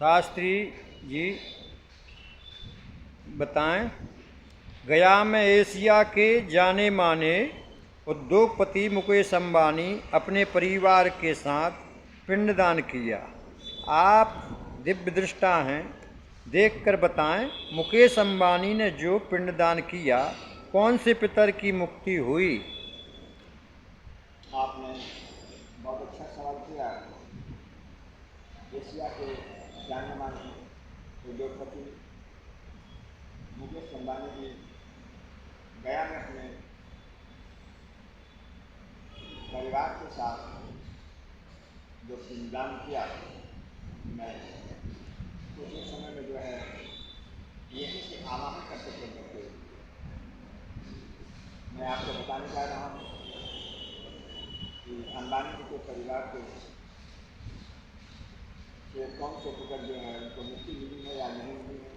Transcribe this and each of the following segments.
शास्त्री जी बताएं। गया में एशिया के जाने माने उद्योगपति मुकेश अंबानी अपने परिवार के साथ पिंडदान किया। आप दिव्य दृष्टा हैं, देखकर बताएं, मुकेश अंबानी ने जो पिंडदान किया, कौन से पितर की मुक्ति हुई? आपने बहुत अच्छा सवाल किया। एशिया के जाने माने उद्योगपति मुकेश अंबानी जी गया में अपने परिवार के साथ जो पिंडदान किया, मैं कुछ ही समय में जो है यहीं से आवाहन करते करते मैं आपको बताने जा रहा हूँ कि अंबानी जी के परिवार के कौन से पुत्र जो है उनको मुक्ति मिली है या नहीं मिली है।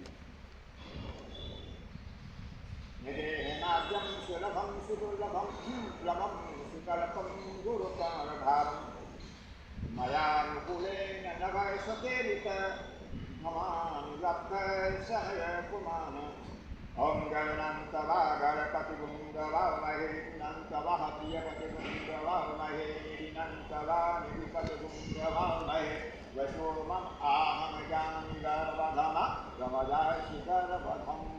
मेरे हेमाद्यम सुलभम सुदुर्लभम प्लवम सुकल्पम गुरुकारणधारम मयानुकूलेन नभयसतेरित ममानुलब्धसहय पुमान ओम गणनान्तवा गणपतिगुण्डवामहे नन्तवः प्रियपतिगुण्डवामहे निरिनन्तवा निरिपतिगुण्डवामहे वशोमम् आहम जामि गर्वधम गमजाशिखरवधम्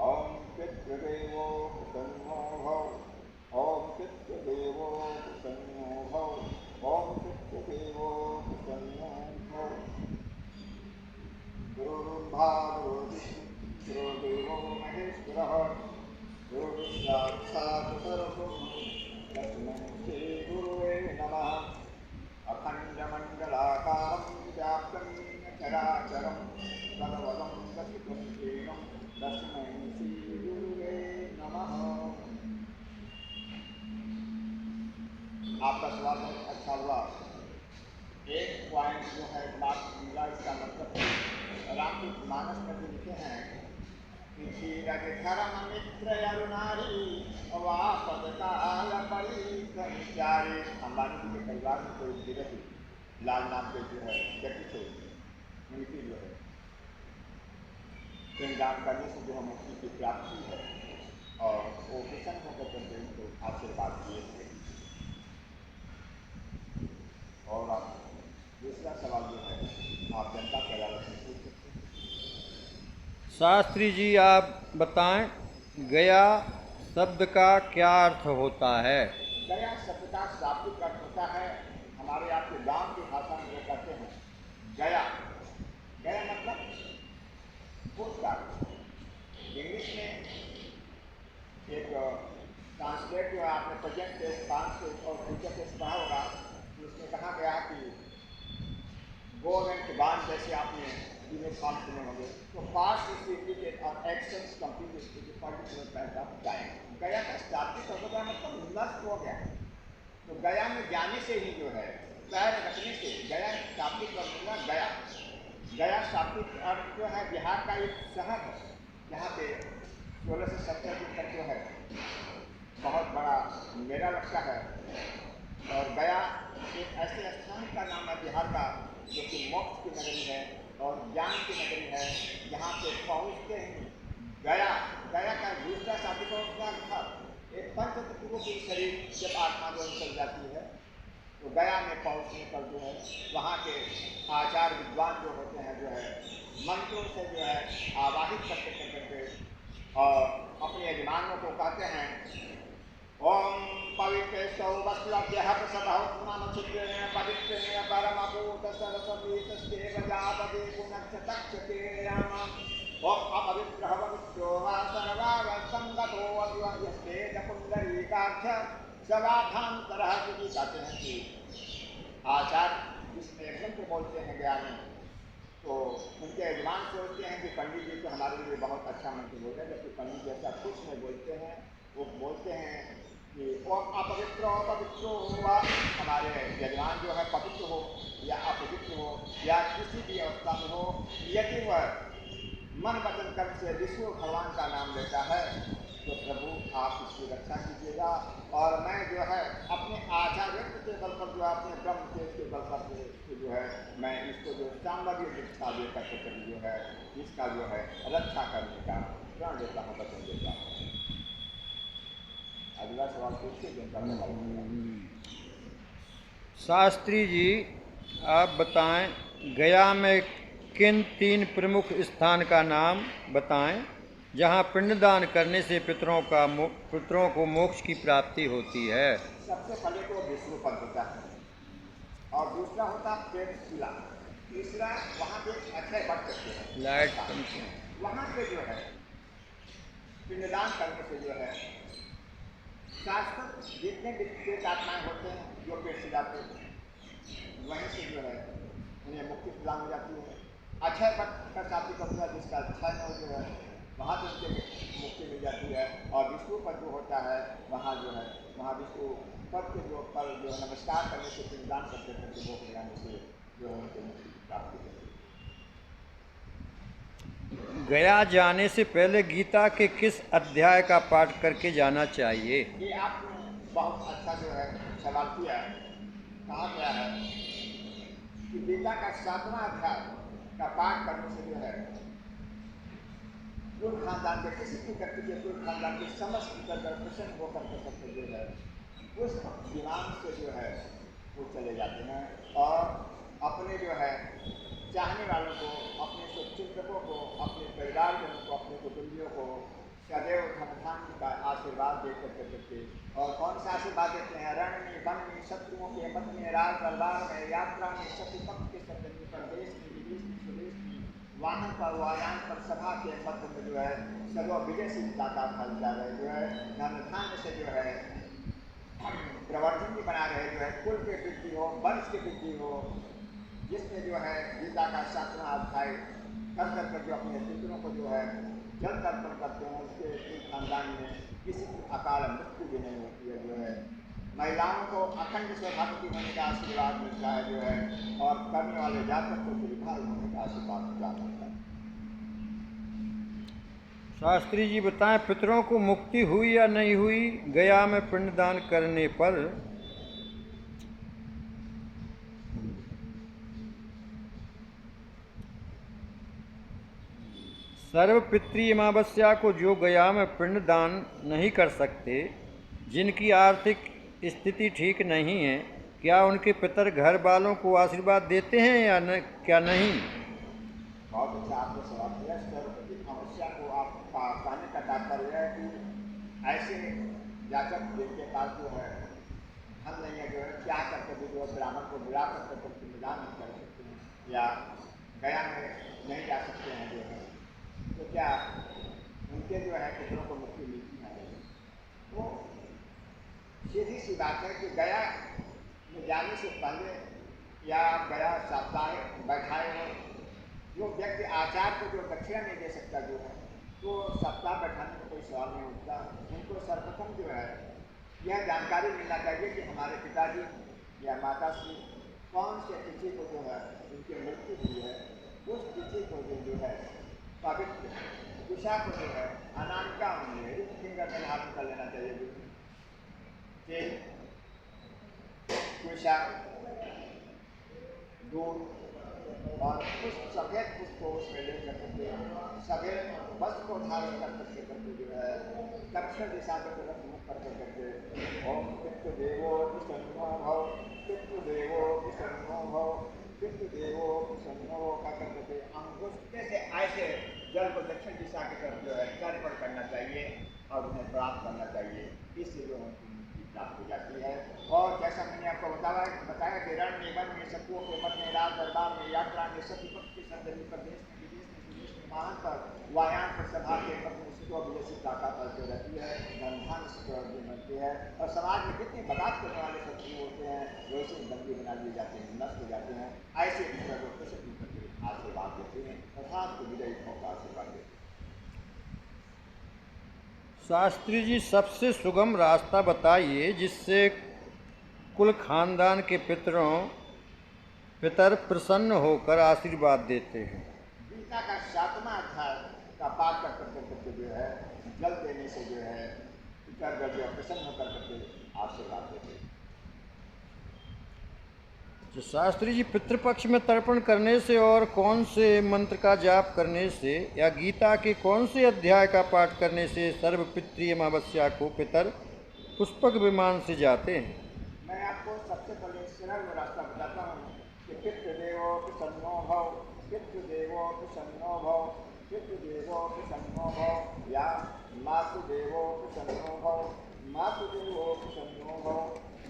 ओम पितृदेवो प्रसन्नो भव ओम पितृदेवो प्रसन्नो भव ओम पितृदेवो प्रसन्नो भव। गुरुर्ब्रह्मा गुरुर्विष्णु गुरुर्देवो महेश्वरः गुरुर्साक्षात् परब्रह्म तस्मै श्री गुरुवे नमः। अखण्डमण्डलाकारं व्याप्तं चराचरं तद्वदं दर्शितं येनं तस्मै श्री गुरुवे नमः। आपका सवाल बहुत अच्छा हुआ। एक पॉइंट जो है बात मिला, इसका मतलब रामचरितमानस में जो लिखे हैं कि धर्म मित्र अरुणारी वापद काल परिचारी। अंबानी जी के परिवार में कोई विरही लाल नाम के जो है व्यक्ति थे, उनकी जो है पिंडदान करने से जो है मुक्ति की प्राप्ति है और वो प्रसन्न होकर करके उनको आशीर्वाद दिए थे। और आप दूसरा सवाल जो है आप जनता के अदालत में पूछ सकते हैं। शास्त्री जी आप बताएं, गया शब्द का क्या अर्थ होता है? गया शब्द का शाब्दिक अर्थ होता है, हमारे आपके गांव की भाषा में जो कहते हैं गया। गया मतलब भूतकाल। इंग्लिश में एक ट्रांसलेट जो है आपने प्रेजेंट टेस्ट, पास्ट टेस्ट और फ्यूचर टेस्ट पढ़ा होगा, उसमें कहा गया कि गो एंड गॉन, जैसे आपने ईमेल फॉर्म सुने होंगे, तो पास्ट इज इंडिकेट और actions complete particular type of time. गया का शाब्दिक अर्थ होता है मतलब नष्ट हो गया। तो गया में जाने से ही जो है पैर रखने से गया शाब्दिक अर्थ होगा गया। गया शाब्दिक अर्थ जो है बिहार का एक शहर है जहाँ पे 16 से 17 दिन तक जो है बहुत बड़ा मेला लगता है। और गया एक ऐसे स्थान का नाम है बिहार का जो कि मोक्ष की नगरी है और ज्ञान की नगरी है, जहाँ पे पहुँचते ही गया। गया का दूसरा शाब्दिक अर्थ था एक पंच तत्वों की शरीर जब आत्मा जो चल जाती है तो गया में पहुँचने पर जो है वहाँ के आचार्य विद्वान जो होते हैं जो है मंत्रों से जो है आवाहित करते करते और अपने यजमानों को कहते हैं ओम पवित्र सौवस्लभ्य प्रसभम चित्रेण पवित्रेण परमभूत सरस्वती प्रजापति पुनक्षतक्षते राम ओम अपवित्र पवित्रो वा सर्वावसंगतो यस्ते पुंडरीकाक्ष सवाधांतरः। कहते हैं कि आचार्य जिसमें मंत्र बोलते हैं ज्ञान में, तो उनके यजमान सोचते हैं कि पंडित जी तो हमारे लिए बहुत अच्छा मंत्र बोलते हैं, जबकि पंडित जी ऐसा कुछ नहीं बोलते हैं। वो बोलते हैं कि ओम अपवित्रो पवित्रो हुआ, हमारे यजमान जो है पवित्र हो या अपवित्र हो या किसी भी अवस्था में हो, यदि वह मन वचन कर्म से विष्णु भगवान का नाम लेता है तो प्रभु आप इसकी रक्षा कीजिएगा। और मैं जो है अपने आचार्य के बल पर जो अपने ब्रह्म तेज के बल पर जो जो है मैं इसको जो सांभव्य दीक्षा दे करके जो है इसका जो है रक्षा करने का प्रण लेता हूँ, वचन देता हूँ। अगला सवाल पूछिए जनता में। शास्त्री जी आप बताएं, गया में किन 3 प्रमुख स्थान का नाम बताएं जहां पिंडदान करने से पितरों को मोक्ष की प्राप्ति होती है। सबसे पहले तो विष्णु पद होता है और दूसरा होता है प्रेतशिला, तीसरा वहाँ पे अक्षय वट करते हैं लाइट वहाँ पे जो है पिंडदान करने से जो है शाश्वत जितने भी आत्माएं होते हैं जो प्रेतशिला पे वहीं से जो है उन्हें मुक्ति प्रदान हो जाती है। अक्षय पद का शाब्दिक होता है जिसका अक्षय में जो है वहाँ से उसके मुक्ति मिल जाती है। और विष्णु पद जो होता है वहाँ जो है वहाँ विष्णु पद के जो पर जो नमस्कार करने से पिंडदान करते करते मोक्ष जाने से जो है उनको मुक्ति की प्राप्ति होती है। गया जाने से पहले गीता के किस अध्याय का पाठ करके जाना चाहिए। ये आपने बहुत अच्छा जो है सवाल किया है। कहा गया है कि गीता का 7वां अध्याय का पाठ करने से जो है कुल खानदान के किसी भी व्यक्ति के कुल खानदान के समस्त प्रसन्न होकर के सबको जो है उस दिमाग से जो है वो चले जाते हैं और अपने जो है चाहने वालों को, अपने शुभचिंतकों को, अपने परिवारजनों को, अपने कुटुंबियों को सदैव धन का आशीर्वाद दे करके और कौन सा आशीर्वाद देते हैं? रण में, वन में, शत्रुओं के मत में, राज दरबार में, यात्रा में, सत्य पक्ष के सत्य में, प्रदेश में, विदेश में, स्वदेश में, वाहन पर, वायान पर, सभा के मध्य में जो है सर्व विजय सिद्धता का फल जा रहे जो है धन धान्य से जो है प्रवर्तन भी बना रहे जो है कुल के वृद्धि हो, वंश की वृद्धि हो, जिसमें जो है गीता का 7वां अध्याय कर जो अपने पितरों को जो है जल तर्पण करते हैं उसके खानदान में किसी की अकाल मृत्यु भी नहीं होती है। जो है महिलाओं को अखंड सौभाग्यवती होने का आशीर्वाद मिलता है जो है और करने वाले जातक को दीर्घायु होने का आशीर्वाद प्राप्त होता है। शास्त्री जी बताएं, पितरों को मुक्ति हुई या नहीं हुई गया में पिंडदान करने पर। सर्वपितृ अमावस्या को जो गया में पिंडदान नहीं कर सकते, जिनकी आर्थिक स्थिति ठीक नहीं है, क्या उनके पितर घर वालों को आशीर्वाद देते हैं या क्या नहीं? बहुत अच्छा आपने सवाल किया। सर्वपितृ अमावस्या को आपका कहने का तात्पर्य है कि ऐसे जातक जिनके पास जो है धन नहीं है, जो है क्या करके भी जो है ब्राह्मण को बुला करके पिंडदान नहीं कर सकते हैं या गया में नहीं जा सकते हैं जो है, तो क्या उनके जो है पितरों को मुक्ति मिलती है? तो सीधी सी बात है कि गया में जाने से पहले या गया साप्ताहिक बैठाए हो, जो व्यक्ति आचार्य को जो दक्षिणा नहीं दे सकता जो है तो सप्ताह बैठाने में कोई सवाल नहीं उठता। उनको सर्वप्रथम जो है यह जानकारी मिलना चाहिए कि हमारे पिताजी या माता श्री कौन से तिथि को जो है उनकी मृत्यु हुई है, उस तिथि को जो है पवित्र दिशा को जो है अनामिका फिंगर में धारण कर लेना चाहिए। कुशा दूध और पुष्प, सफेद पुष्प को उसमें ले करके सफेद वस्त्र को धारण करके जो है दक्षिण दिशा की तरफ मुख करके ओम पितृदेवो प्रसन्नो भव, पितृदेवो प्रसन्नो भव, पितृदेवो प्रसन्नो का करके अंगुष्ठे से ऐसे जल को दक्षिण दिशा की तरफ जो है तर्पण करना चाहिए और उन्हें प्राप्त करना चाहिए। इससे जो उनकी मुक्ति प्राप्त हो जाती है। और जैसा मैंने आपको बताया कि रण में, वन में, शत्रुओं के मत में, राज दरबार में, यात्रा में, सभी पक्ष के संदर्भ में, प्रदेश में, विदेश में, स्वदेश में, वाहन पर, वायान पर, सभा के मत में सुखो विदेशी ताकत जो रहती है, धन से मिलती है और समाज में कितने बगात करने वाले शत्रु होते हैं वैसे बंदी बना दिए जाते हैं, नष्ट हो जाते हैं। ऐसे लोग प्रसिद्ध करके आशीर्वाद देते हैं तथा को विजयी का आशीर्वाद देते हैं। शास्त्री जी सबसे सुगम रास्ता बताइए जिससे कुल खानदान के पितर प्रसन्न होकर आशीर्वाद देते हैं। गीता का 7वां अध्याय का पाठ करके जो है जल देने से जो है पितर जो प्रसन्न होकर करके आशीर्वाद देते हैं। तो शास्त्री जी, पितृपक्ष में तर्पण करने से और कौन से मंत्र का जाप करने से या गीता के कौन से अध्याय का पाठ करने से सर्व पितृ अमावस्या को पितर पुष्पक विमान से जाते हैं? मैं आपको सबसे पहले सरल रास्ता बताता हूँ कि पितृदेवो प्रसन्नो भव, पितृदेवो प्रसन्नो भव, पितृदेवो प्रसन्नो भव, या मातृदेवो प्रसन्नो भव, मातृदेवो प्रसन्नो भव,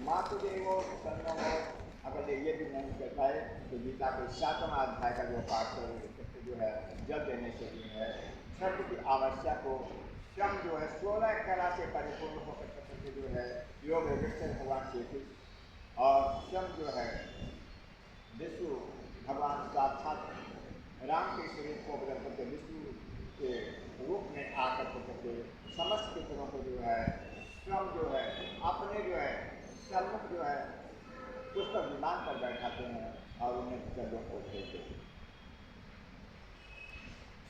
मातृदेवो प्रसन्नो भव। अगर ये भी नहीं कर पाए तो गीता के 7वां अध्याय का जो पाठ जो है जल देने से भी है। सर्व की आवश्यक को श्रम जो है 16 कला से परिपूर्ण होकर के जो है योग विषय भगवान श्री कृष्ण और स्वयं जो है विष्णु भगवान साक्षात राम के शरीर को बदल करके विष्णु के रूप में आकर करके समस्त पितरों को जो है स्वयं जो है अपने जो है सम्मुख जो है पुष्पक विमान पर बैठाते हैं और उन्हें पितरों को भेजते हैं।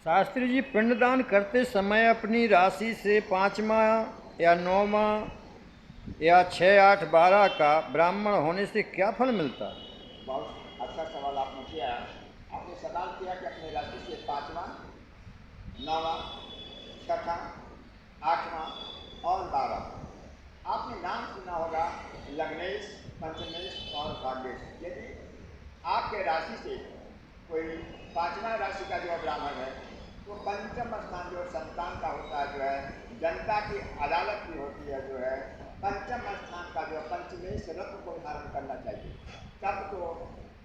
शास्त्री जी, पिंडदान करते समय अपनी राशि से 5वां या 9वां या 6, 8, 12 का ब्राह्मण होने से क्या फल मिलता है? बहुत अच्छा सवाल आपने किया। आपने सवाल किया कि अपने राशि से 5वां, 9वां, 6वां, 8वां और 12वां। आपने नाम सुना होगा लग्नेश, पंचमेश और भाग्येश। यदि आपके राशि से कोई 5वां राशि का जो ब्राह्मण है तो पंचम स्थान जो संतान का होता है जो है जनता की अदालत की होती है जो है पंचम स्थान का जो पंचमेश रत्न को धारण करना चाहिए। तब तो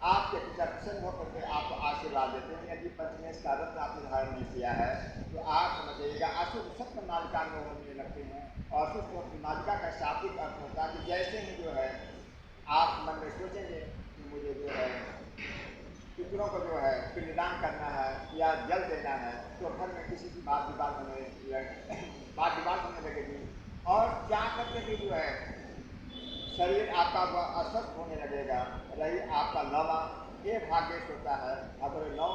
आपके पिता प्रसन्न होकर के आपको आशीर्वाद देते हैं। यदि पंचमेश का रत्न आपने धारण नहीं किया है तो आप समझिएगा अशुभ सत्य नालिका में होने लगते हैं और अशुभ नालिका का शाब्दिक अर्थ होता है कि जैसे ही जो है आप मन में सोचेंगे कि मुझे जो है पितरों को जो है पिंडदान करना है या जल देना है तो घर में किसी की बात विवाद होने लगेगी और क्या करके भी जो है शरीर आपका अस्वस्थ होने लगेगा। रही आपका 9वां ये भाग्येश होता है। अगर 9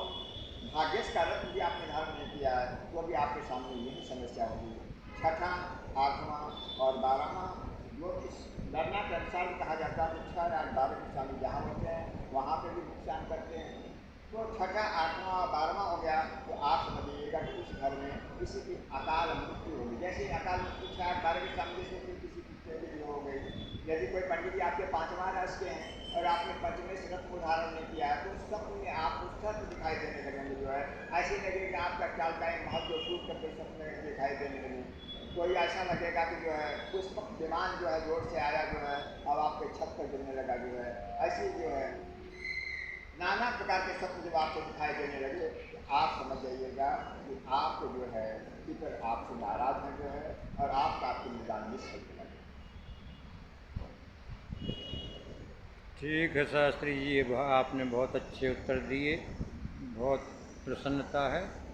भाग्येश का रत्न भी आपने धारण नहीं किया है तो भी आपके सामने यही समस्या होगी। 6वां, 8वां और 12वां जो इस गणना के अनुसार कहा जाता है कि 6 या 12 के स्वामी जहाँ होते हैं वहाँ पर भी नुकसान करते हैं। तो 6वां, 8वां और 12वां हो गया तो आप समझिएगा कि उस घर में किसी की अकाल मृत्यु होगी। जैसे अकाल मृत्यु 6, 8, 12 के सामने से किसी की चली हो गई। यदि कोई पंडित जी आपके 5वां राशि के हैं और आपने पंचमेश रत्न को धारण नहीं किया है तो उस स्वप्न में आपको सर्प दिखाई देने लगेंगे जो है ऐसे लगेगा आपका चाल का महत्व टूट करके स्वप्न दिखाई देने लगे। कोई ऐसा लगेगा कि जो है पुष्पक विमान जो है जोर से आया जो है अब आपके छत पर गिरने लगा जो है ऐसी जो है नाना प्रकार के स्वप्न जब आपको दिखाई देने लगे तो आप समझ जाइएगा कि आपको जो है पितर आपसे नाराज हैं जो है और आपका पिंडदान निष्फल चला गया। ठीक है शास्त्री जी, आपने बहुत अच्छे उत्तर दिए, बहुत प्रसन्नता है।